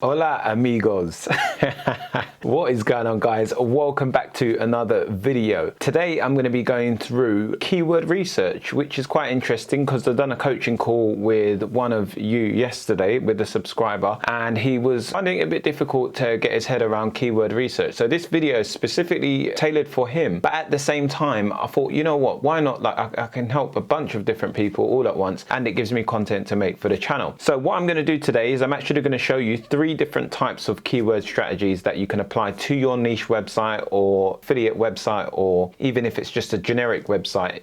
Hola amigos. What is going on, guys? Welcome back to another video. Today I'm going to be going through keyword research, which is quite interesting because I've done a coaching call with one of you yesterday with a subscriber, and he was finding it a bit difficult to get his head around keyword research. So this video is specifically tailored for him, but at the same time I thought, you know what, why not? Like I can help a bunch of different people all at once, and it gives me content to make for the channel. So what I'm going to do today is I'm actually going to show you three different types of keyword strategies that you can apply to your niche website or affiliate website, or even if it's just a generic website,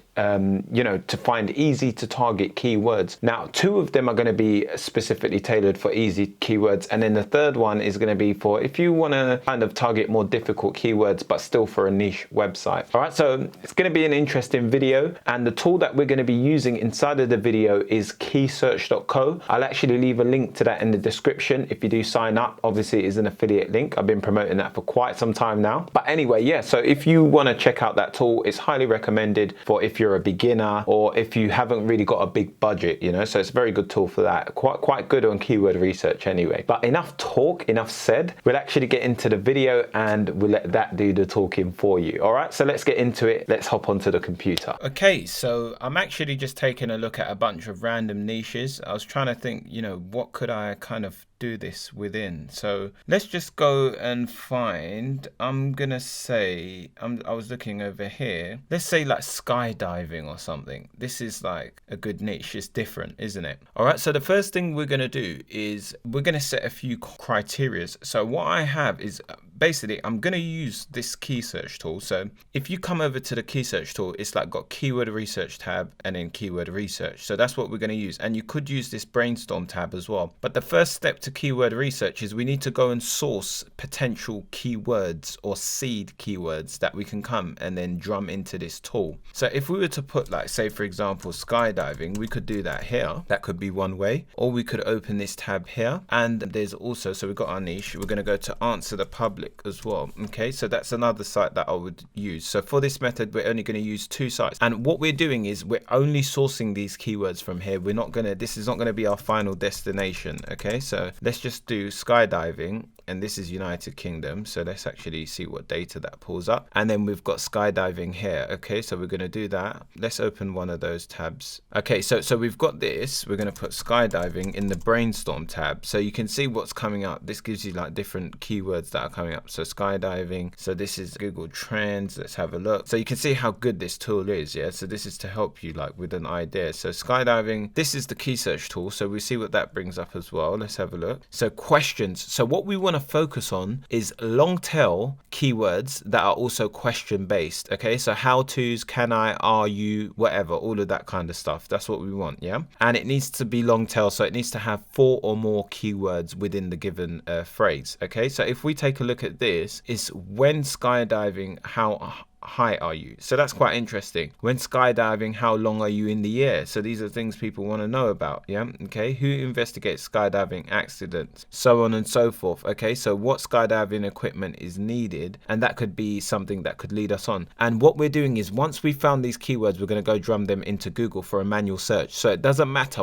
you know, to find easy to target keywords. Now, two of them are going to be specifically tailored for easy keywords, and then the third one is going to be for if you want to kind of target more difficult keywords but still for a niche website. All right, so it's going to be an interesting video, and the tool that we're going to be using inside of the video is keysearch.co. I'll actually leave a link to that in the description if you do sign up. Obviously, it is an affiliate link. I've been promoting that for quite some time now. But anyway, yeah, so if you want to check out that tool, it's highly recommended for if you're a beginner or if you haven't really got a big budget, you know, so it's a very good tool for that. Quite good on keyword research anyway. But enough talk, enough said. We'll actually get into the video and we'll let that do the talking for you. All right, so let's get into it. Let's hop onto the computer. Okay, so I'm actually just taking a look at a bunch of random niches. I was trying to think, you know, what could I kind of do this within? So let's just go and find, I'm gonna say, I was looking over here, let's say like skydiving or something. This is like a good niche. It's different, isn't it? All right, so the first thing we're gonna do is we're gonna set a few criterias. So what I have is basically I'm going to use this key search tool. So if you come over to the key search tool, it's like got keyword research tab and then keyword research. So that's what we're going to use. And you could use this brainstorm tab as well. But the first step to keyword research is we need to go and source potential keywords or seed keywords that we can come and then drum into this tool. So if we were to put, like, say for example, skydiving, we could do that here. That could be one way. Or we could open this tab here. And there's also, so we've got our niche. We're going to go to answer the public as well. Okay, so that's another site that I would use. So for this method, we're only going to use two sites, and what we're doing is we're only sourcing these keywords from here. We're not going to, this is not going to be our final destination. Okay, so let's just do skydiving, and this is United Kingdom. So let's actually see what data that pulls up. And then we've got skydiving here. Okay, so we're going to do that. Let's open one of those tabs. Okay, so we've got this. We're going to put skydiving in the brainstorm tab. So you can see what's coming up. This gives you like different keywords that are coming up. So skydiving. So this is Google Trends. Let's have a look. So you can see how good this tool is. Yeah, so this is to help you like with an idea. So skydiving, this is the key search tool. So we see what that brings up as well. Let's have a look. So questions. So what we want to focus on is long tail keywords that are also question based. Okay, so how to's, can I, are you, whatever, all of that kind of stuff. That's what we want. Yeah, and it needs to be long tail, so it needs to have 4 or more keywords within the given phrase. Okay, so if we take a look at this, is when skydiving, how high are you? So that's quite interesting. When skydiving, how long are you in the air? So these are things people want to know about. Yeah, okay. Who investigates skydiving accidents? So on and so forth. Okay, so what skydiving equipment is needed? And that could be something that could lead us on. And what we're doing is once we found these keywords, we're going to go drum them into Google for a manual search. So it doesn't matter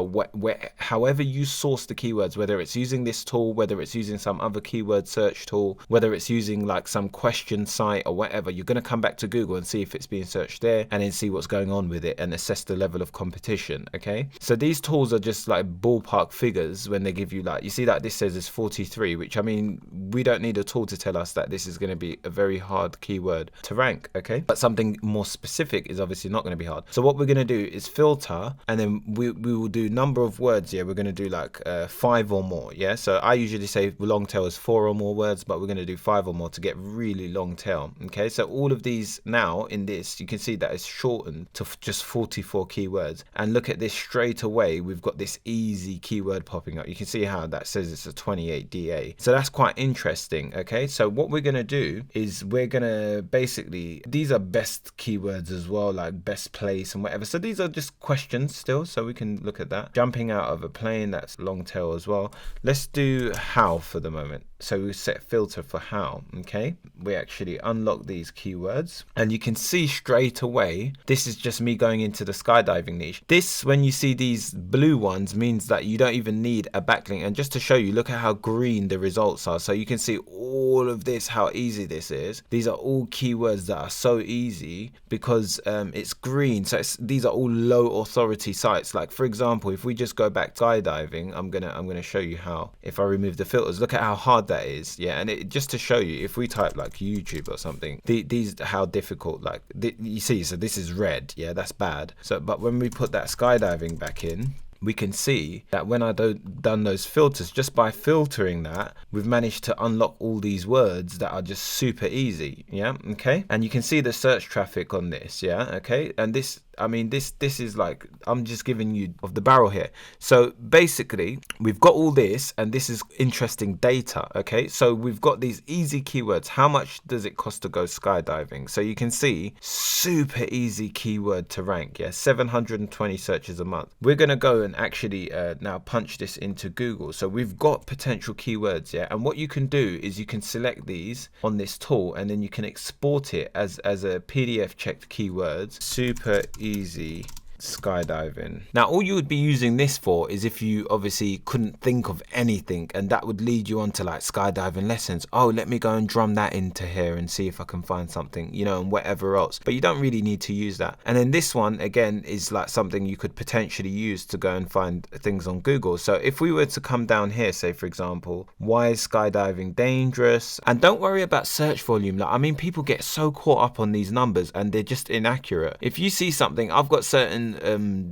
however you source the keywords, whether it's using this tool, whether it's using some other keyword search tool, whether it's using like some question site or whatever, you're going to come back to Google and see if it's being searched there, and then see what's going on with it and assess the level of competition. Okay, so these tools are just like ballpark figures when they give you, like, you see that this says it's 43, which, I mean, we don't need a tool to tell us that this is going to be a very hard keyword to rank. Okay, but something more specific is obviously not going to be hard. So what we're going to do is filter, and then we will do number of words. Yeah, we're going to do like 5 or more. Yeah, so I usually say long tail is 4 or more words, but we're going to do 5 or more to get really long tail. Okay, so all of these now in this, you can see that it's shortened to just 44 keywords. And look at this, straight away we've got this easy keyword popping up. You can see how that says it's a 28 DA. So that's quite interesting. Okay, so what we're going to do is we're going to basically, these are best keywords as well, like best place and whatever. So these are just questions still, so we can look at that. Jumping out of a plane, that's long tail as well. Let's do how for the moment. So we set filter for how. Okay, we actually unlock these keywords. this, and you can see straight away, this is just me going into the skydiving niche. This, when you see these blue ones, means that you don't even need a backlink. And just to show you, look at how green the results are. So you can see all of this, how easy this is. These are all keywords that are so easy because it's green. So these are all low authority sites. Like for example, if we just go back to skydiving, I'm gonna show you how. If I remove the filters, look at how hard that is. Yeah, and it, just to show you, if we type like YouTube or something, these how difficult. Like you see, so this is red. Yeah, that's bad. So but when we put that skydiving back in, we can see that when I've done those filters, just by filtering that, we've managed to unlock all these words that are just super easy. Yeah, okay. And you can see the search traffic on this. Yeah, okay. And this, I mean, this is like, I'm just giving you off the barrel here. So basically, we've got all this, and this is interesting data. Okay, so we've got these easy keywords. How much does it cost to go skydiving? So you can see super easy keyword to rank. Yeah, 720 searches a month. We're gonna go and actually now punch this into Google. So we've got potential keywords. Yeah, and what you can do is you can select these on this tool, and then you can export it as a PDF checked keywords. Super easy skydiving. Now all you would be using this for is if you obviously couldn't think of anything, and that would lead you on to like skydiving lessons. Oh, let me go and drum that into here and see if I can find something, you know, and whatever else. But you don't really need to use that. And then this one again is like something you could potentially use to go and find things on Google. So if we were to come down here, say for example, why is skydiving dangerous? And don't worry about search volume. Like, I mean, people get so caught up on these numbers and they're just inaccurate. If you see something, I've got certain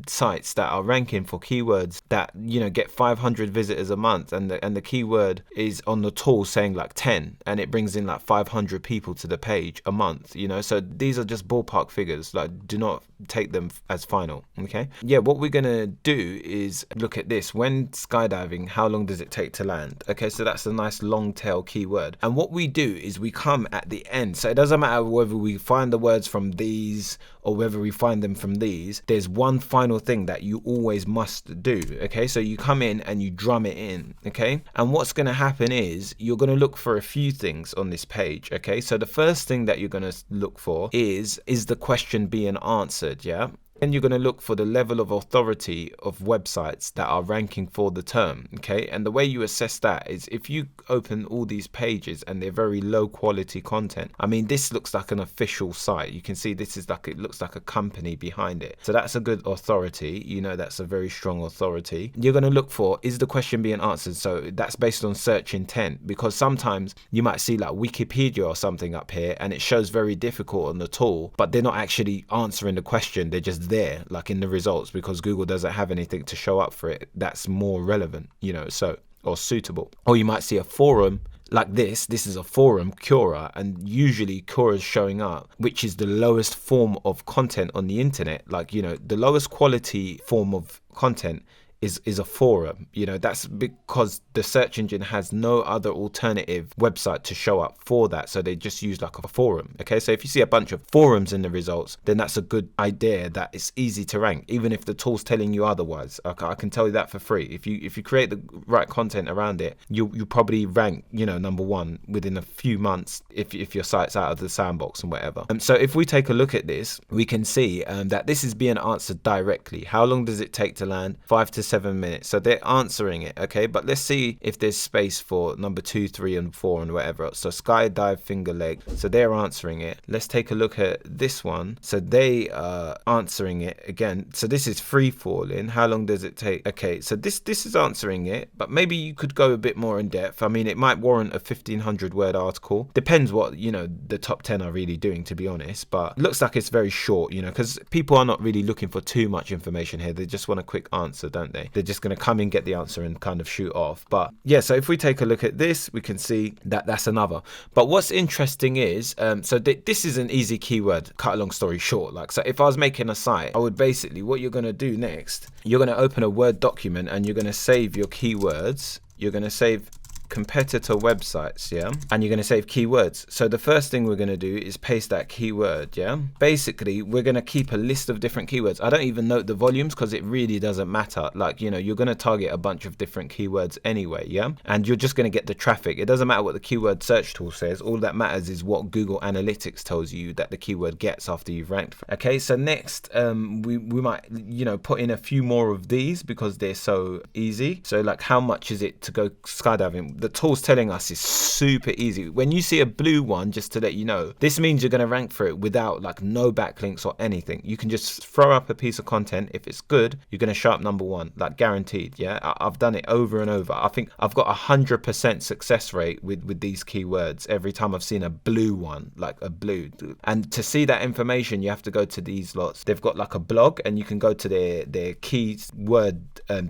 sites that are ranking for keywords that, you know, get 500 visitors a month, and the keyword is on the tool saying like 10, and it brings in like 500 people to the page a month, you know. So these are just ballpark figures. Like, do not take them as final. Okay, yeah, what we're gonna do is look at this. When skydiving, how long does it take to land? Okay, so that's a nice long tail keyword, and what we do is we come at the end. So it doesn't matter whether we find the words from these or whether we find them from these, there's one final thing that you always must do. Okay, so you come in and you drum it in. Okay, and what's going to happen is you're going to look for a few things on this page. Okay, so the first thing that you're going to look for is the question being answered? Yeah. Then you're going to look for the level of authority of websites that are ranking for the term. Okay, and the way you assess that is if you open all these pages and they're very low quality content. I mean, this looks like an official site. You can see this is like, it looks like a company behind it. So that's a good authority. You know, that's a very strong authority. You're going to look for, is the question being answered? So that's based on search intent, because sometimes you might see like Wikipedia or something up here and it shows very difficult on the tool, but they're not actually answering the question. They're just there like in the results because Google doesn't have anything to show up for it that's more relevant, you know, so, or suitable. Or you might see a forum like this is a forum, Quora, and usually Quora is showing up, which is the lowest form of content on the internet. Like, you know, the lowest quality form of content is a forum. You know, that's because the search engine has no other alternative website to show up for that, so they just use like a forum. Okay, so if you see a bunch of forums in the results, then that's a good idea that it's easy to rank, even if the tool's telling you otherwise. I can tell you that for free. If you create the right content around it, you probably rank, you know, #1 within a few months if your site's out of the sandbox and whatever. So if we take a look at this, we can see that this is being answered directly. How long does it take to land? 5 to 7 minutes. So they're answering it. Okay, but let's see if there's space for number 2, 3 and 4 and whatever else. So skydive, finger leg, so they're answering it. Let's take a look at this one. So they are answering it again. So this is free falling. How long does it take? Okay, so this is answering it, but maybe you could go a bit more in depth. I mean, it might warrant a 1500 word article. Depends what, you know, the top 10 are really doing, to be honest, but it looks like it's very short, you know, because people are not really looking for too much information here. They just want a quick answer, don't they? They're just going to come and get the answer and kind of shoot off. But yeah, so if we take a look at this, we can see that that's another. But what's interesting is, so this is an easy keyword, cut a long story short. Like, so if I was making a site, I would basically, what you're going to do next, you're going to open a Word document and you're going to save your keywords. You're going to save competitor websites, yeah, and you're going to save keywords. So the first thing we're going to do is paste that keyword, yeah. Basically, we're going to keep a list of different keywords. I don't even note the volumes because it really doesn't matter. Like, you know, you're going to target a bunch of different keywords anyway, yeah, and you're just going to get the traffic. It doesn't matter what the keyword search tool says. All that matters is what Google Analytics tells you that the keyword gets after you've ranked. Okay, so next we might, you know, put in a few more of these because they're so easy. So like, how much is it to go skydiving? The tool's telling us it's super easy. When you see a blue one, just to let you know, this means you're going to rank for it without like no backlinks or anything. You can just throw up a piece of content. If it's good, you're going to show up #1, like guaranteed. Yeah, I've done it over and over. I think I've got 100% success rate with these keywords every time I've seen a blue one, like a blue. And to see that information, you have to go to these lots. They've got like a blog, and you can go to their keyword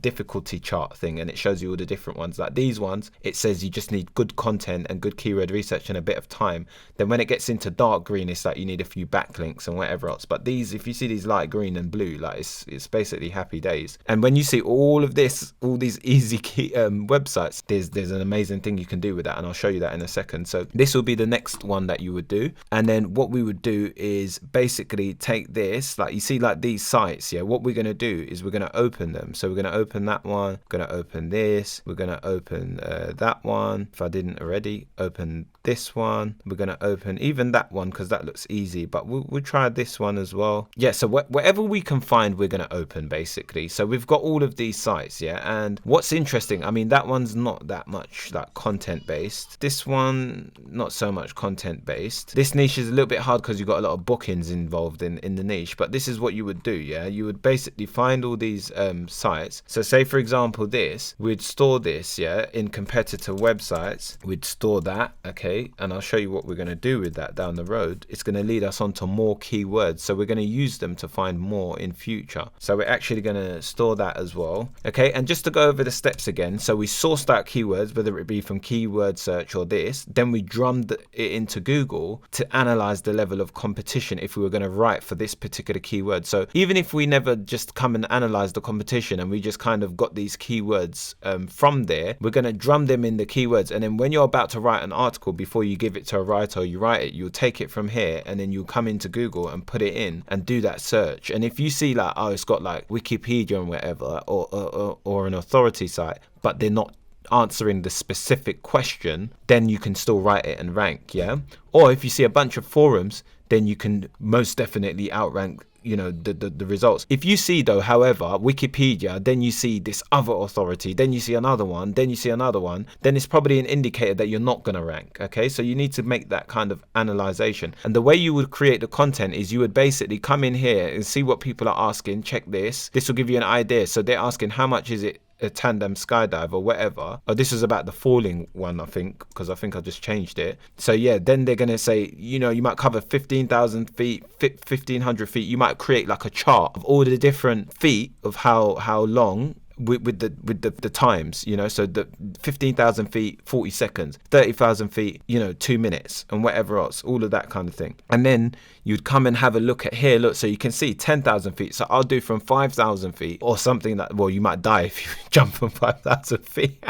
difficulty chart thing, and it shows you all the different ones. Like these ones, it says you just need good content and good keyword research and a bit of time. Then when it gets into dark green, it's like you need a few backlinks and whatever else. But these, if you see these light green and blue, like it's basically happy days. And when you see all of this, all these easy websites, there's an amazing thing you can do with that, and I'll show you that in a second. So this will be the next one that you would do. And then what we would do is basically take this, like you see like these sites, yeah, what we're going to do is we're going to open them. So we're going to open that one, we're going to open this, we're going to open that one. If I didn't already, open this one. We're going to open even that one because that looks easy, but we'll try this one as well. Yeah, so whatever we can find, we're going to open basically. So we've got all of these sites, yeah, and what's interesting, I mean, that one's not that much like content based. This one, not so much content based. This niche is a little bit hard because you've got a lot of bookings involved in the niche, but this is what you would do, yeah. You would basically find all these sites. So say for example this, we'd store this, yeah, in competitor websites. We'd store that, okay, and I'll show you what we're going to do with that down the road. It's going to lead us onto more keywords, so we're going to use them to find more in future. So we're actually going to store that as well, okay. And just to go over the steps again, so we sourced out keywords, whether it be from keyword search or this, then we drummed it into Google to analyze the level of competition if we were going to write for this particular keyword. So even if we never just come and analyze the competition and we just kind of got these keywords from there, we're going to drum them in the keywords, and then when you're about to write an article, before you give it to a writer or you write it, you'll take it from here and then you'll come into Google and put it in and do that search. And if you see like, oh, it's got like Wikipedia and whatever, or an authority site, but they're not answering the specific question, then you can still write it and rank, yeah. Or if you see a bunch of forums, then you can most definitely outrank, you know, the results. If you see though, however, Wikipedia, then you see this other authority, then you see another one, then you see another one, then it's probably an indicator that you're not going to rank, okay. So you need to make that kind of analyzation, and the way you would create the content is you would basically come in here and see what people are asking. Check this will give you an idea. So they're asking how much is it a tandem skydive or whatever. Oh, this is about the falling one, I think, because I think I just changed it. So yeah, then they're gonna say, you know, you might cover 15,000 feet, 1,500 feet. You might create like a chart of all the different feet of how long with the times, you know. So the 15,000 feet 40 seconds, 30,000 feet, you know, 2 minutes, and whatever else, all of that kind of thing. And then you'd come and have a look at here, look, so you can see 10,000 feet. So I'll do from 5,000 feet or something that, well, you might die if you jump from 5,000 feet.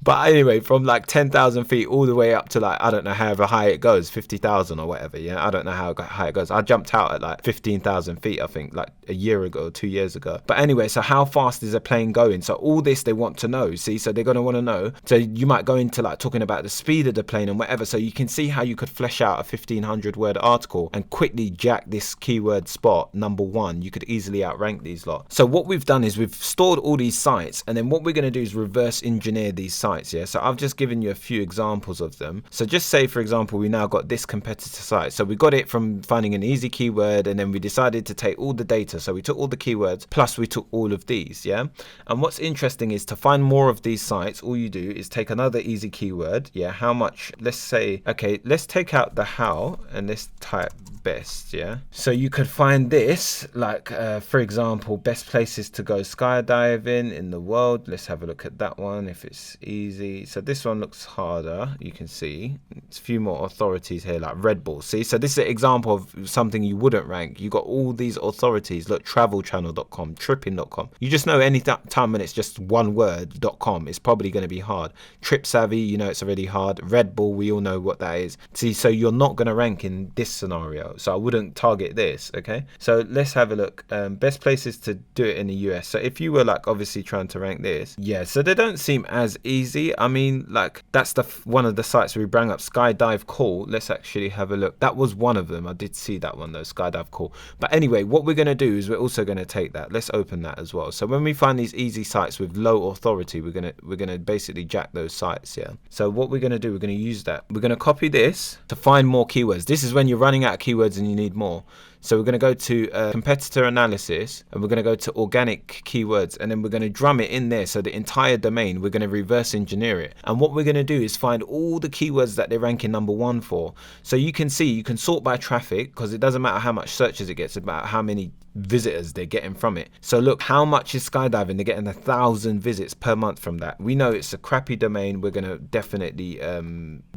But anyway, from like 10,000 feet all the way up to like, I don't know, however high it goes, 50,000 or whatever. Yeah, I don't know how high it goes. I jumped out at like 15,000 feet, I think, like a year ago, 2 years ago. But anyway, so how fast is a plane going? So all this they want to know, see, so they're going to want to know. So you might go into like talking about the speed of the plane and whatever. So you can see how you could flesh out a 1,500 word article and quickly jack this keyword spot #1. You could easily outrank these lot. So what we've done is we've stored all these sites, and then what we're going to do is reverse engineer these sites. Yeah, so I've just given you a few examples of them. So just say for example we now got this competitor site. So we got it from finding an easy keyword, and then we decided to take all the data. So we took all the keywords plus we took all of these, yeah. And what's interesting is to find more of these sites, all you do is take another easy keyword, yeah. How much? Let's say, okay, let's take out the how and let's type best, yeah. So you could find this like for example, best places to go skydiving in the world. Let's have a look at that one if it's easy. So this one looks harder. You can see it's a few more authorities here like Red Bull. See, so this is an example of something you wouldn't rank. You got all these authorities. Look, travelchannel.com, tripping.com. You just know anything time when it's just one word.com, it's probably going to be hard. Trip Savvy, you know, it's already hard. Red Bull, we all know what that is. See, so you're not going to rank in this scenario. So I wouldn't target this, okay? So let's have a look. Best places to do it in the US. So if you were like obviously trying to rank this, yeah, so they don't seem as easy. I mean, like that's one of the sites we bring up, Skydive Call. Let's actually have a look. That was one of them. I did see that one though, Skydive Call. But anyway, what we're going to do is we're also going to take that. Let's open that as well. So when we find these easy sites with low authority, we're going to basically jack those sites, yeah. So what we're going to do, we're going to use that. We're going to copy this to find more keywords. This is when you're running out of keywords and you need more. So we're going to go to competitor analysis, and we're going to go to organic keywords, and then we're going to drum it in there. So the entire domain, we're going to reverse engineer it. And what we're going to do is find all the keywords that they're ranking #1 for. So you can see, you can sort by traffic, because it doesn't matter how much searches it gets, about how many visitors they're getting from it. So look, how much is skydiving? They're getting 1,000 visits per month from that. We know it's a crappy domain. We're going to definitely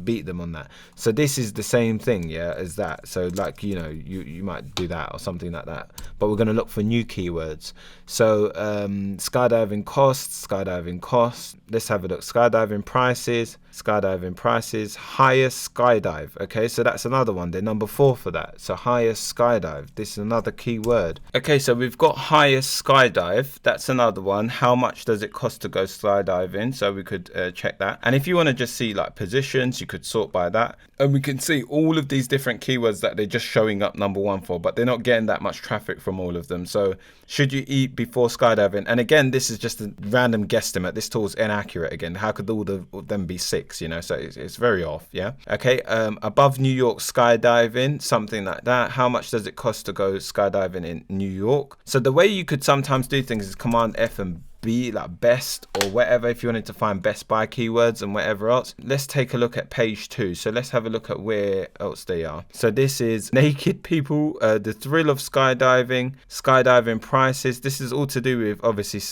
beat them on that. So this is the same thing, yeah, as that. So like, you know, you might do that or something like that, but we're going to look for new keywords. So skydiving costs, let's have a look. Skydiving prices, highest skydive. Okay, so that's another one. They're #4 for that. So highest skydive, this is another keyword. Okay, so we've got highest skydive, that's another one. How much does it cost to go skydiving? So we could check that. And if you want to just see like positions, you could sort by that, and we can see all of these different keywords that they're just showing up #1 for, but they're not getting that much traffic from all of them. So should you eat before skydiving? And again, this is just a random guesstimate. This tool's inaccurate again. How could all of them be 6, you know? So it's very off, yeah? Okay, above New York skydiving, something like that. How much does it cost to go skydiving in New York? So the way you could sometimes do things is Command F and B, like best or whatever, if you wanted to find best by keywords and whatever else. Let's take a look at page 2. So let's have a look at where else they are. So this is naked people, the thrill of skydiving, skydiving prices. This is all to do with obviously,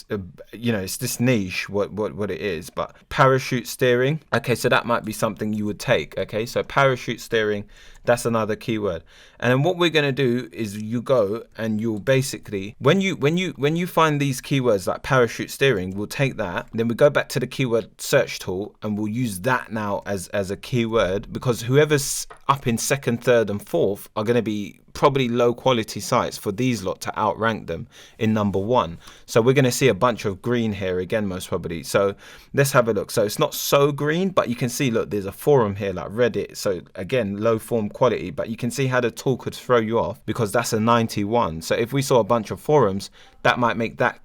you know, it's this niche, what it is. But parachute steering. Okay, so that might be something you would take. Okay, so parachute steering, that's another keyword. And then what we're going to do is you go and you'll basically, when you find these keywords like parachute steering, we'll take that, then we go back to the keyword search tool and we'll use that now as a keyword, because whoever's up in 2nd, 3rd and 4th are going to be probably low quality sites for these lot to outrank them in #1. So we're going to see a bunch of green here again, most probably. So let's have a look. So it's not so green, but you can see, look, there's a forum here like Reddit. So again, low form quality, but you can see how the tool could throw you off because that's a 91. So if we saw a bunch of forums, that might make that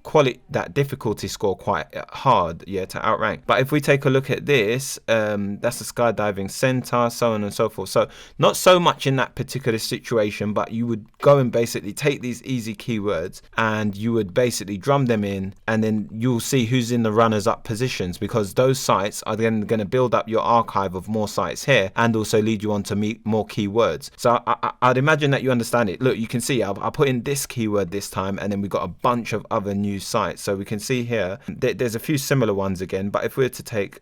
difficulty score quite hard, yeah, to outrank. But if we take a look at this, that's a skydiving center, so on and so forth. So not so much in that particular situation, but you would go and basically take these easy keywords and you would basically drum them in, and then you'll see who's in the runners up positions, because those sites are then going to build up your archive of more sites here and also lead you on to meet more keywords. So I'd imagine that you understand it. Look, you can see I put in this keyword this time, and then we've got a bunch of other new sites. So we can see here there's a few similar ones again, but if we were to take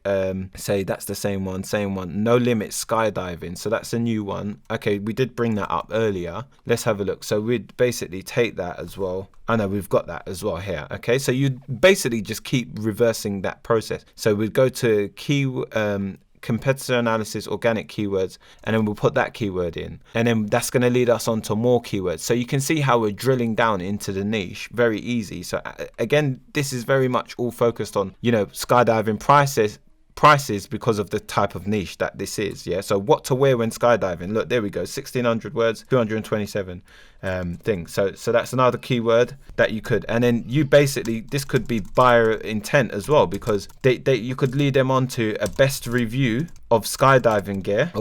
say that's the same one, no limit skydiving, so that's a new one. Okay, we did bring that up earlier. Let's have a look. So we'd basically take that as well. I know we've got that as well here. Okay, so you basically just keep reversing that process. So we'd go to competitor analysis, organic keywords, and then we'll put that keyword in, and then that's going to lead us on to more keywords. So you can see how we're drilling down into the niche very easy. So again, this is very much all focused on, you know, skydiving prices because of the type of niche that this is, yeah. So what to wear when skydiving, look, there we go, 1600 words, 227 things. So that's another keyword that you could, and then you basically, this could be buyer intent as well, because you could lead them on to a best review of skydiving gear,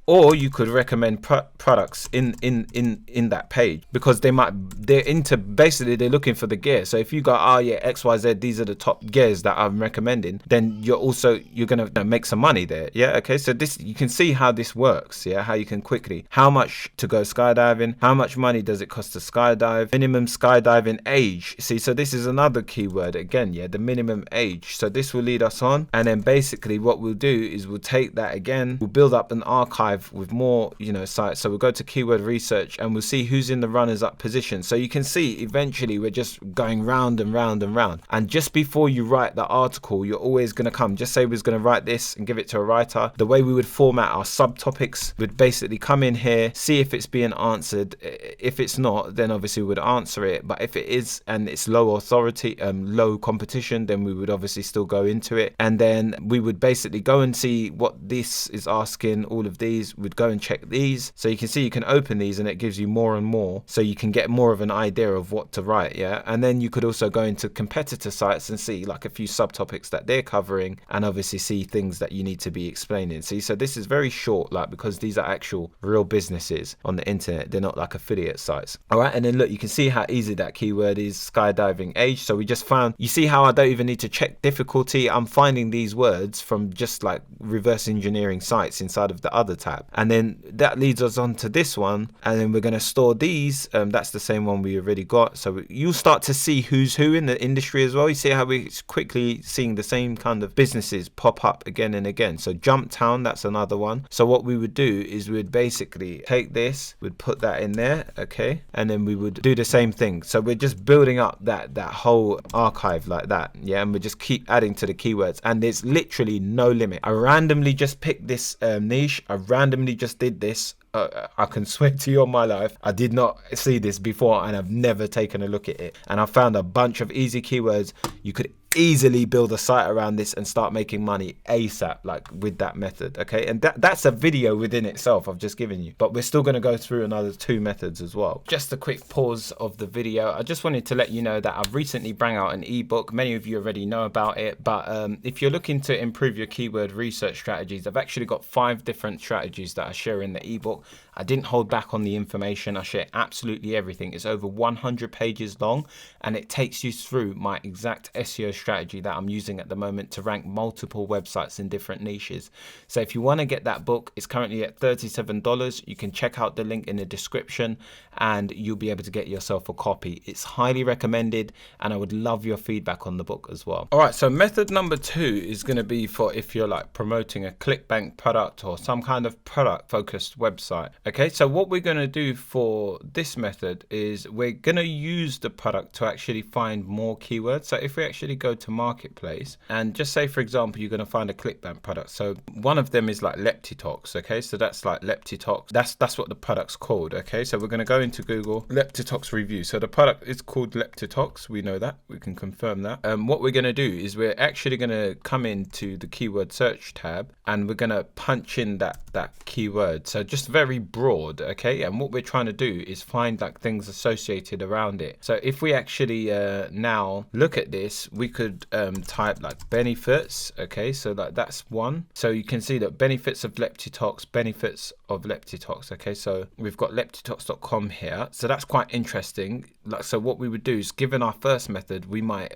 or you could recommend products in that page, because they're looking for the gear. So if you go, oh yeah, XYZ, these are the top gears that I'm recommending, then you're gonna make some money there, yeah. Okay, so this, you can see how this works, yeah, how you can quickly, how much to go skydiving, how much money does it cost to skydive, minimum skydiving age. See, so this is another keyword again, yeah, the minimum age. So this will lead us on, and then basically what we'll do is we'll take that again, we'll build up an archive archive with more, sites. So we'll go to keyword research and we'll see who's in the runners up position. So you can see eventually we're just going round and round and round. And just before you write the article, you're always going to come, just say we was going to write this and give it to a writer. The way we would format our subtopics would basically come in here, see if it's being answered. If it's not, then obviously we would answer it. But if it is and it's low authority, low competition, then we would obviously still go into it. And then we would basically go and see what this is asking. All of these, we'd go and check these. So you can see you can open these and it gives you more and more. So you can get more of an idea of what to write, yeah? And then you could also go into competitor sites and see like a few subtopics that they're covering and obviously see things that you need to be explaining. See, so this is very short, like, because these are actual real businesses on the internet. They're not like affiliate sites. All right, and then look, you can see how easy that keyword is, skydiving age. So we just found, you see how I don't even need to check difficulty. I'm finding these words from just like reverse engineering sites inside of the other tab. And then that leads us on to this one. And then we're going to store these. That's the same one we already got. So you'll start to see who's who in the industry as well. You see how we're quickly seeing the same kind of businesses pop up again and again. So Jumptown, that's another one. So what we would do is we'd basically take this, we'd put that in there, okay, and then we would do the same thing. So we're just building up that whole archive like that, yeah, and we just keep adding to the keywords, and there's literally no limit. I randomly just picked this niche. I randomly just did this. I can swear to you on my life, I did not see this before and I've never taken a look at it. And I found a bunch of easy keywords. You could easily build a site around this and start making money ASAP, like with that method, okay? And that's a video within itself I've just given you, but we're still going to go through another 2 methods as well. Just a quick pause of the video. I just wanted to let you know that I've recently brought out an ebook. Many of you already know about it, but if you're looking to improve your keyword research strategies, I've actually got 5 different strategies that I share in the ebook. I didn't hold back on the information. I share absolutely everything. It's over 100 pages long and it takes you through my exact SEO strategy that I'm using at the moment to rank multiple websites in different niches. So if you want to get that book, it's currently at $37. You can check out the link in the description and you'll be able to get yourself a copy. It's highly recommended and I would love your feedback on the book as well. All right, so method number 2 is going to be for if you're like promoting a ClickBank product or some kind of product focused website. Okay, so what we're going to do for this method is we're going to use the product to actually find more keywords. So if we actually go to marketplace and just say, for example, you're going to find a ClickBank product. So one of them is like Leptitox. Okay, so that's like Leptitox. That's what the product's called. Okay, so we're going to go into Google Leptitox review. So the product is called Leptitox. We know that. We can confirm that. What we're going to do is we're actually going to come into the keyword search tab and we're going to punch in that keyword. So just very broad, okay? And what we're trying to do is find like things associated around it. So if we actually now look at this, we could type like benefits, okay? So like that's one. So you can see that benefits of Leptitox, benefits of Leptitox, okay? So we've got leptitox.com here. So that's quite interesting. Like, so what we would do is, given our first method, we might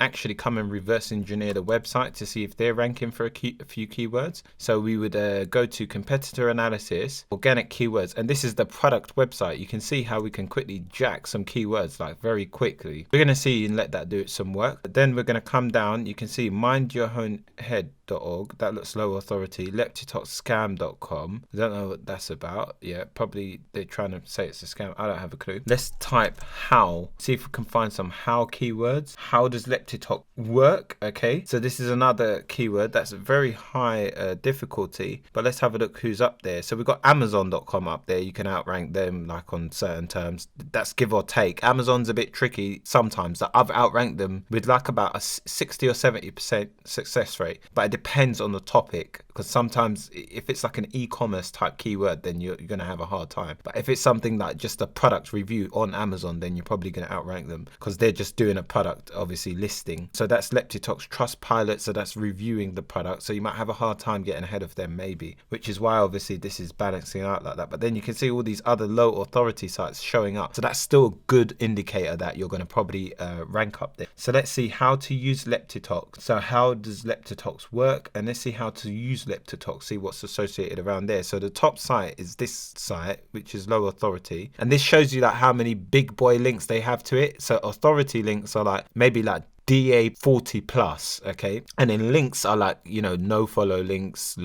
actually come and reverse engineer the website to see if they're ranking for a few keywords. So we would go to competitor analysis, organic keywords, and this is the product website. You can see how we can quickly jack some keywords like very quickly. We're going to see and let that do some work. Then we're going to come down. You can see mindyourhead.org. That looks low authority. Leptitoxscam.com. I don't know what that's about. Yeah, probably they're trying to say it's a scam. I don't have a clue. Let's type how. See if we can find some how keywords. How does Leptitox work? Okay, so this is another keyword that's very high difficulty, but let's have a look who's up there. So we've got Amazon.com up there. You can outrank them like on certain terms. That's give or take. Amazon's a bit tricky sometimes. I've outranked them with like about a 60 or 70% success rate, but it depends on the topic, because sometimes if it's like an e-commerce type keyword, then you're going to have a hard time. But if it's something like just a product review on Amazon, then you're probably going to outrank them because they're just doing a product, obviously listing. So that's Leptitox Trustpilot. So that's reviewing the product. So you might have a hard time getting ahead of them maybe, which is why obviously this is balancing out like that. But then you can see all these other low authority sites showing up. So that's still a good indicator that you're going to probably rank up there. So let's see how to use Leptitox. So how does Leptitox work? And let's see how to use Leptitox, see what's associated around there. So the top site is this site, which is low authority. And this shows you like how many big boy links they have to it. So authority links are like maybe like DA40 plus, okay? And then links are like, you know, no follow links,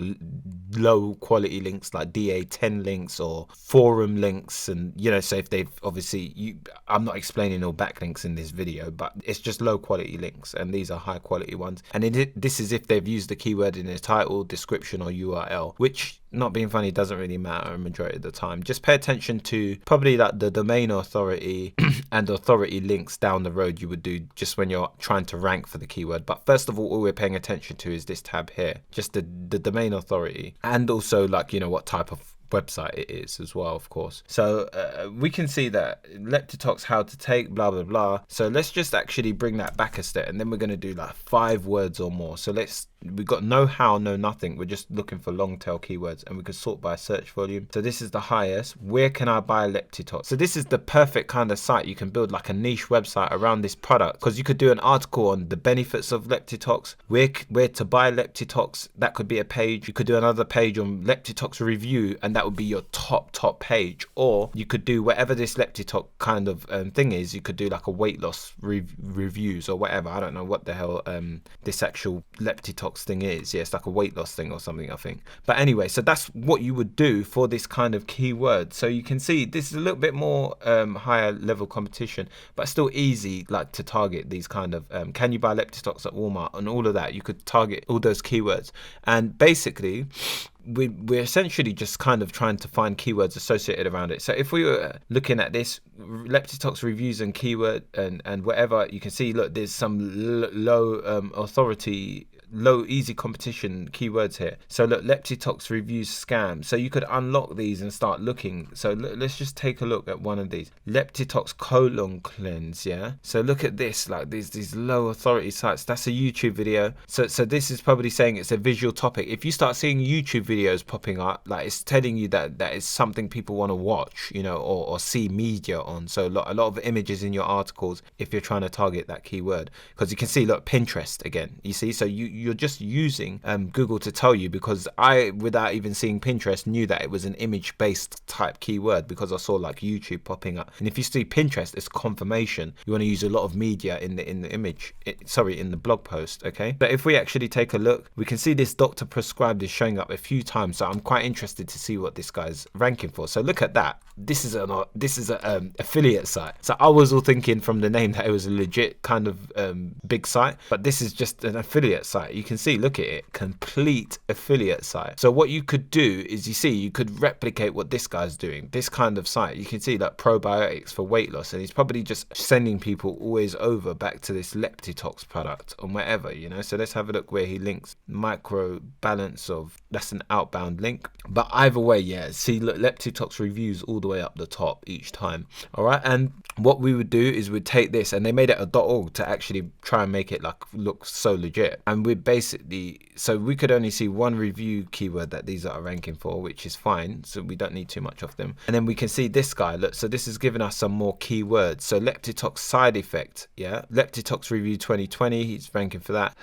low quality links like DA10 links or forum links. And, you know, so if they've obviously, I'm not explaining all backlinks in this video, but it's just low quality links, and these are high quality ones. And this is if they've used the keyword in their title, description, or URL, which, not being funny, doesn't really matter a majority of the time. Just pay attention to probably like the domain authority and authority links down the road you would do just when you're trying to rank for the keyword. But first of all we're paying attention to is this tab here, just the domain authority, and also like, you know, what type of website it is as well, of course. So we can see that LeptiTalks how to take blah blah blah. So let's just actually bring that back a step, and then we're going to do like 5 words or more. So we've got no how, no nothing. We're just looking for long tail keywords, and we can sort by search volume. So this is the highest. Where can I buy LeptiTalks? So this is the perfect kind of site. You can build like a niche website around this product, because you could do an article on the benefits of LeptiTalks, where to buy LeptiTalks. That could be a page. You could do another page on LeptiTalks review, and that would be your top page. Or you could do whatever this LeptiTalk kind of thing is. You could do like a weight loss reviews or whatever. I don't know what the hell this actual LeptiTalks thing is. Yeah, it's like a weight loss thing or something, I think. But anyway, so that's what you would do for this kind of keyword. So you can see this is a little bit more higher level competition, but still easy like to target these kind of can you buy LeptiTalks at Walmart and all of that. You could target all those keywords, and basically we're essentially just kind of trying to find keywords associated around it. So if we were looking at this LeptiTalks reviews and keyword and whatever, you can see, look, there's some low authority, low easy competition keywords here. So look, LeptiTalks reviews scam. So you could unlock these and start looking. So let's just take a look at one of these. LeptiTalks colon cleanse. Yeah, so look at this, like these low authority sites. That's a YouTube video. So this is probably saying it's a visual topic. If you start seeing YouTube videos popping up, like it's telling you that is something people want to watch, you know, or see media on. So a lot of images in your articles if you're trying to target that keyword, because you can see, look, Pinterest again, you see. So you're just using Google to tell you, because I, without even seeing Pinterest, knew that it was an image-based type keyword because I saw like YouTube popping up. And if you see Pinterest, it's confirmation you want to use a lot of media in the image, in the blog post. Okay, but if we actually take a look, we can see this doctor prescribed is showing up a few times. So I'm quite interested to see what this guy's ranking for. So look at that. This is an affiliate site. So I was all thinking from the name that it was a legit kind of big site, but this is just an affiliate site. You can see, look at it, complete affiliate site. So what you could do is, you could replicate what this guy's doing, this kind of site. You can see that probiotics for weight loss, and he's probably just sending people always over back to this LeptiTalks product or whatever, you know. So let's have a look where he links micro balance of, that's an outbound link. But either way, yeah, see, look, LeptiTalks reviews all the way up the top each time. All right, and what we would do is we'd take this, and they made it a .org to actually try and make it like look so legit. And we basically, so we could only see one review keyword that these are ranking for, which is fine, so we don't need too much of them. And then we can see this guy, look, so this is giving us some more keywords. So LeptiTalks side effect, yeah, LeptiTalks review 2020, he's ranking for that.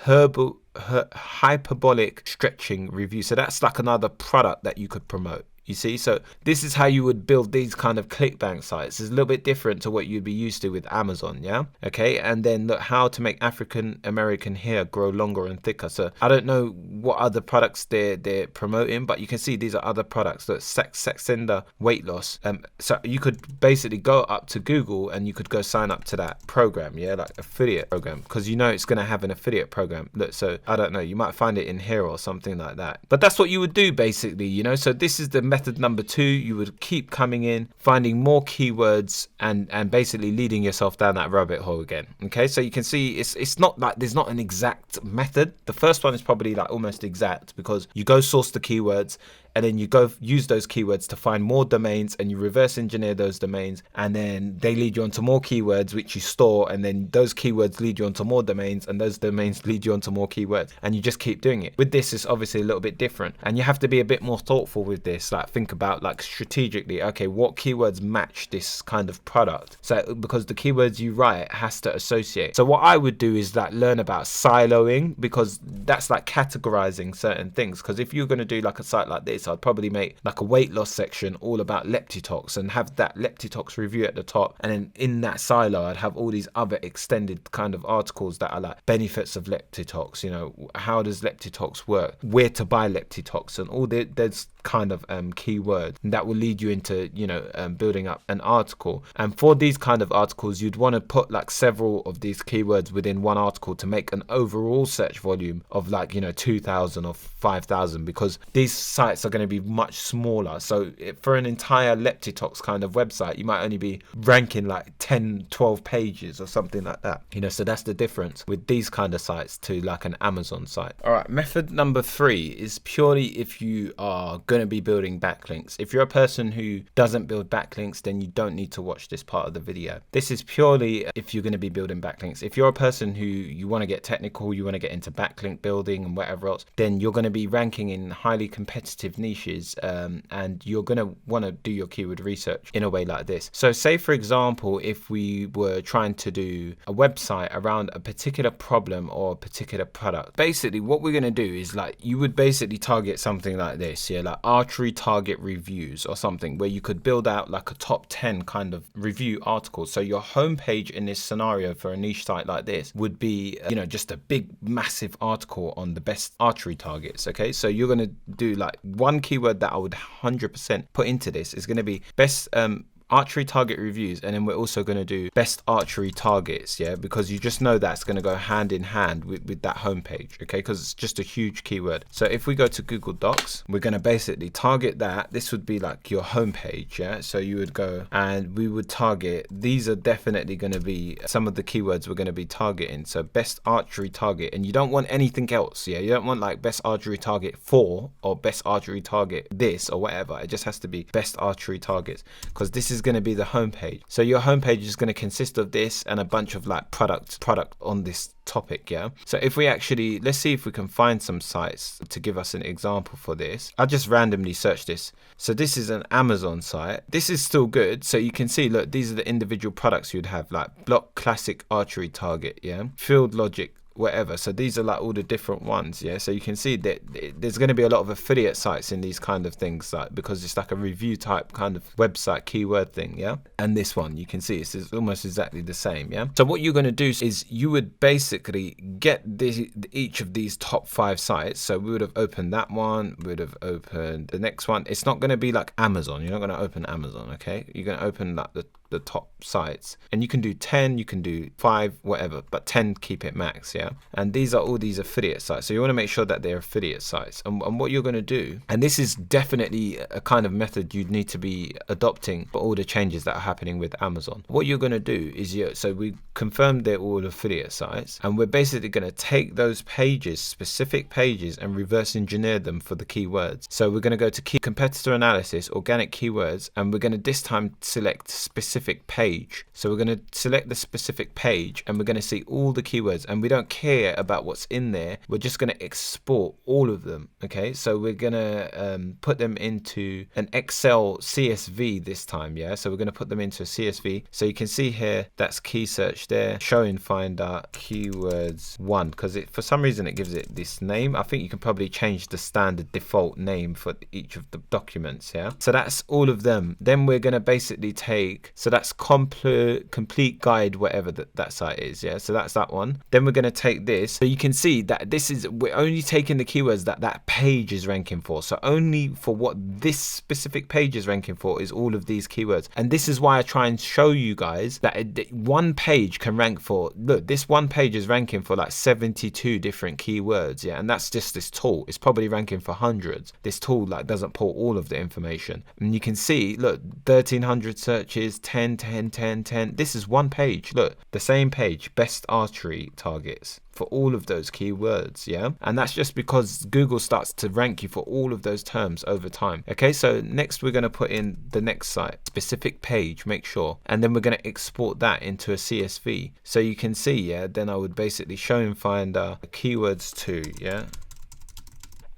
Hyperbolic stretching review, so that's like another product that you could promote. You see, so this is how you would build these kind of clickbank sites. It's a little bit different to what you'd be used to with Amazon, yeah? Okay, and then look, how to make African American hair grow longer and thicker. So I don't know what other products they're promoting, but you can see these are other products. Look, Saxenda weight loss. So you could basically go up to Google and you could go sign up to that program, yeah, like affiliate program, because you know it's going to have an affiliate program. Look, so I don't know, you might find it in here or something like that. But that's what you would do basically, you know. So this is the method number 2. You would keep coming in, finding more keywords, and basically leading yourself down that rabbit hole again. Okay, so you can see it's not like there's not an exact method. The first one is probably like almost exact, because you go source the keywords, and then you go use those keywords to find more domains, and you reverse engineer those domains, and then they lead you onto more keywords which you store, and then those keywords lead you onto more domains, and those domains lead you onto more keywords, and you just keep doing it. With this, it's obviously a little bit different, and you have to be a bit more thoughtful with this. Like, think about like strategically, okay, what keywords match this kind of product? So because the keywords you write has to associate. So what I would do is like learn about siloing, because that's like categorizing certain things. Because if you're going to do like a site like this, this, I'd probably make like a weight loss section all about Leptitox and have that Leptitox review at the top, and then in that silo I'd have all these other extended kind of articles that are like benefits of Leptitox, you know, how does Leptitox work, where to buy Leptitox, and all there's kind of keywords that will lead you into, you know, building up an article. And for these kind of articles, you'd want to put like several of these keywords within one article to make an overall search volume of like, you know, 2,000 or 5,000, because these sites are going to be much smaller. So for an entire Leptitox kind of website, you might only be ranking like 10, 12 pages or something like that, you know. So that's the difference with these kind of sites to like an Amazon site. All right, method number 3 is purely if you are going to be building backlinks. If you're a person who doesn't build backlinks, then you don't need to watch this part of the video. This is purely if you're going to be building backlinks. If you're a person who you want to get technical, you want to get into backlink building and whatever else, then you're going to be ranking in highly competitive niches, and you're going to want to do your keyword research in a way like this. So say for example, if we were trying to do a website around a particular problem or a particular product, basically what we're going to do is like, you would basically target something like this, yeah, like archery target reviews or something, where you could build out like a top 10 kind of review articles. So your homepage in this scenario for a niche site like this would be, you know, just a big massive article on the best archery targets. Okay, so you're going to do like one keyword that I would 100% put into this is going to be best archery target reviews, and then we're also going to do best archery targets, yeah, because you just know that's going to go hand in hand with that homepage, okay, because it's just a huge keyword. So if we go to Google Docs, we're going to basically target that. This would be like your homepage, yeah, so you would go and we would target, these are definitely going to be some of the keywords we're going to be targeting. So best archery target, and you don't want anything else, yeah, you don't want like best archery target 4 or best archery target this or whatever. It just has to be best archery targets, because this is going to be the homepage. So your homepage is going to consist of this and a bunch of like product on this topic, yeah. So if we actually, let's see if we can find some sites to give us an example for this. I just randomly searched this. So this is an Amazon site. This is still good. So you can see, look, these are the individual products you'd have, like Block Classic Archery Target, yeah, Field Logic, whatever. So these are like all the different ones, yeah. So you can see that there's going to be a lot of affiliate sites in these kind of things, like, because it's like a review type kind of website keyword thing, yeah. And this one, you can see it's almost exactly the same, yeah. So what you're going to do is you would basically get each of these top 5 sites. So we would have opened that one, we would have opened the next one. It's not going to be like Amazon. You're not going to open Amazon, okay. You're going to open like the top sites, and you can do 10, you can do 5, whatever, but 10 keep it max, yeah. And these are all these affiliate sites, so you want to make sure that they're affiliate sites. And what you're going to do, and this is definitely a kind of method you'd need to be adopting for all the changes that are happening with Amazon. What you're going to do is, so we confirmed they're all affiliate sites, and we're basically going to take those pages, specific pages, and reverse engineer them for the keywords. So we're going to go to key competitor analysis, organic keywords, and we're going to this time select specific page. So we're going to select the specific page, and we're going to see all the keywords, and we don't care about what's in there. We're just going to export all of them, okay. So we're going to put them into an Excel CSV this time, yeah. So we're going to put them into a CSV. So you can see here, that's key search there, show in finder keywords 1, because for some reason it gives it this name. I think you can probably change the standard default name for each of the documents, yeah. So that's all of them. Then we're going to basically take, so that's complete guide, whatever that site is, yeah. So that's that one. Then we're going to take this. So you can see that this is, we're only taking the keywords that page is ranking for. So only for what this specific page is ranking for is all of these keywords. And this is why I try and show you guys that one page can rank for, look, this one page is ranking for like 72 different keywords, yeah. And that's just this tool. It's probably ranking for hundreds. This tool like doesn't pull all of the information. And you can see, look, 1300 searches, 10. This is one page. Look, the same page, best archery targets for all of those keywords, yeah. And that's just because Google starts to rank you for all of those terms over time. Okay, so next we're going to put in the next site, specific page, make sure, and then we're going to export that into a CSV. So you can see, yeah, then I would basically show in finder keywords 2, yeah.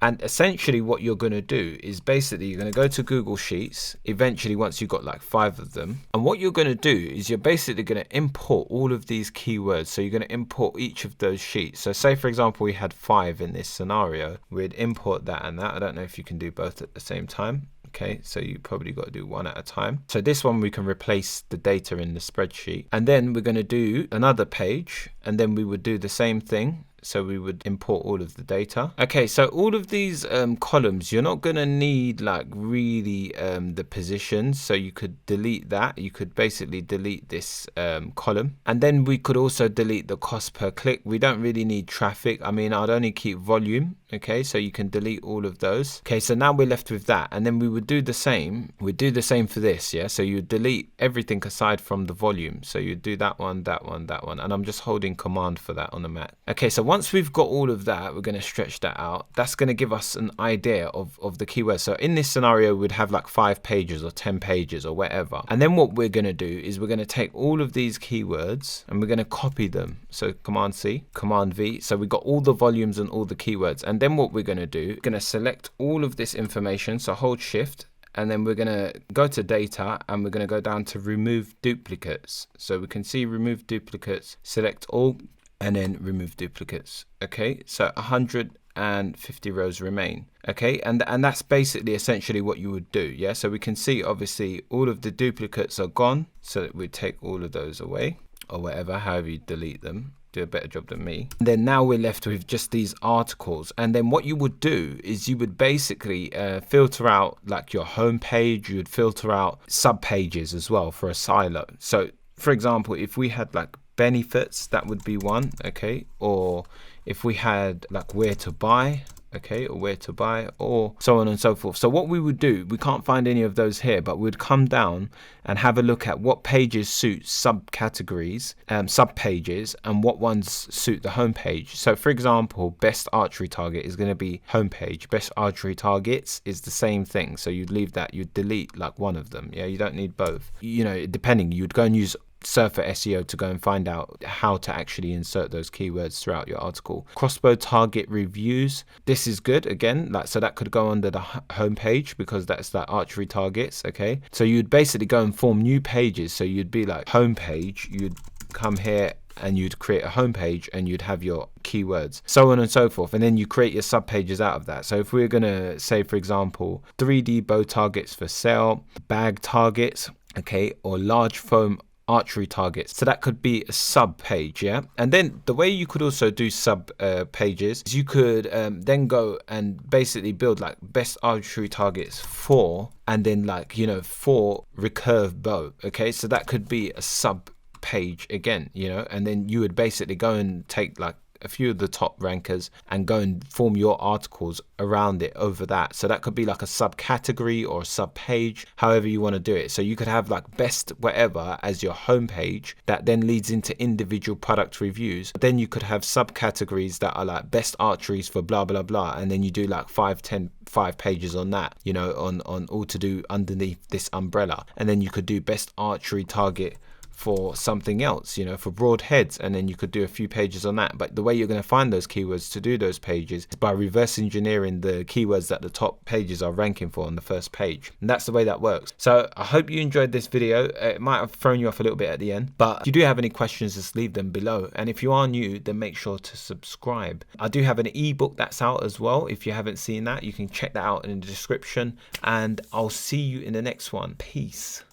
And essentially what you're going to do is basically you're going to go to Google Sheets eventually once you've got like 5 of them. And what you're going to do is you're basically going to import all of these keywords. So you're going to import each of those sheets. So say for example we had 5 in this scenario, we'd import that and that. I don't know if you can do both at the same time. Okay, so you probably got to do one at a time. So this one we can replace the data in the spreadsheet, and then we're going to do another page, and then we would do the same thing. So we would import all of the data. Okay, so all of these columns, you're not going to need like really the positions. So you could delete that. You could basically delete this column. And then we could also delete the cost per click. We don't really need traffic. I mean, I'd only keep volume. Okay, so you can delete all of those. Okay, so now we're left with that. And then we would do the same. We'd do the same for this, yeah? So you delete everything aside from the volume. So you do that one, that one, that one. And I'm just holding command for that on the Mac. Okay, so once we've got all of that, we're going to stretch that out. That's going to give us an idea of the keywords. So in this scenario, we'd have like 5 pages or 10 pages or whatever. And then what we're going to do is we're going to take all of these keywords and we're going to copy them. So Command C, Command V. So we've got all the volumes and all the keywords. And then what we're going to do, we're going to select all of this information. So hold Shift. And then we're going to go to data and we're going to go down to remove duplicates. So we can see remove duplicates, select all, and then remove duplicates. Okay, so 150 rows remain. Okay, and that's basically essentially what you would do. Yeah, so we can see obviously all of the duplicates are gone, so we take all of those away or whatever, however you delete them. Do a better job than me. And then now we're left with just these articles, and then what you would do is you would basically filter out like your home page. You would filter out sub pages as well for a silo. So for example, if we had like benefits, that would be one. Okay, or if we had like where to buy, okay, or where to buy, or so on and so forth. So what we would do, we can't find any of those here, but we'd come down and have a look at what pages suit subcategories, sub pages, and what ones suit the home page. So for example, best archery target is going to be home page. Best archery targets is the same thing. So you'd leave that, you'd delete like one of them. Yeah, you don't need both. You know, depending, you'd go and use Surfer SEO to go and find out how to actually insert those keywords throughout your article. Crossbow target reviews, this is good again, like, so that could go under the home page because that's like archery targets. Okay, so you'd basically go and form new pages. So you'd be like home page, you'd come here and you'd create a home page and you'd have your keywords, so on and so forth, and then you create your sub pages out of that. So if we're gonna say for example 3D bow targets for sale, bag targets, okay, or large foam archery targets, so that could be a sub page. Yeah, and then the way you could also do sub pages is you could then go and basically build like best archery targets for, and then like, you know, for recurve bow. Okay, so that could be a sub page again, you know, and then you would basically go and take like a few of the top rankers and go and form your articles around it over that. So that could be like a subcategory or a sub page, however you want to do it. So you could have like best whatever as your homepage that then leads into individual product reviews. Then you could have subcategories that are like best archeries for blah blah blah, and then you do like 5 pages on that, you know, on all to do underneath this umbrella. And then you could do best archery target for something else, you know, for broad heads, and then you could do a few pages on that. But the way you're going to find those keywords to do those pages is by reverse engineering the keywords that the top pages are ranking for on the first page, and that's the way that works. So I hope you enjoyed this video. It might have thrown you off a little bit at the end, but if you do have any questions, just leave them below. And if you are new, then make sure to subscribe. I do have an ebook that's out as well. If you haven't seen that, you can check that out in the description, and I'll see you in the next one. Peace.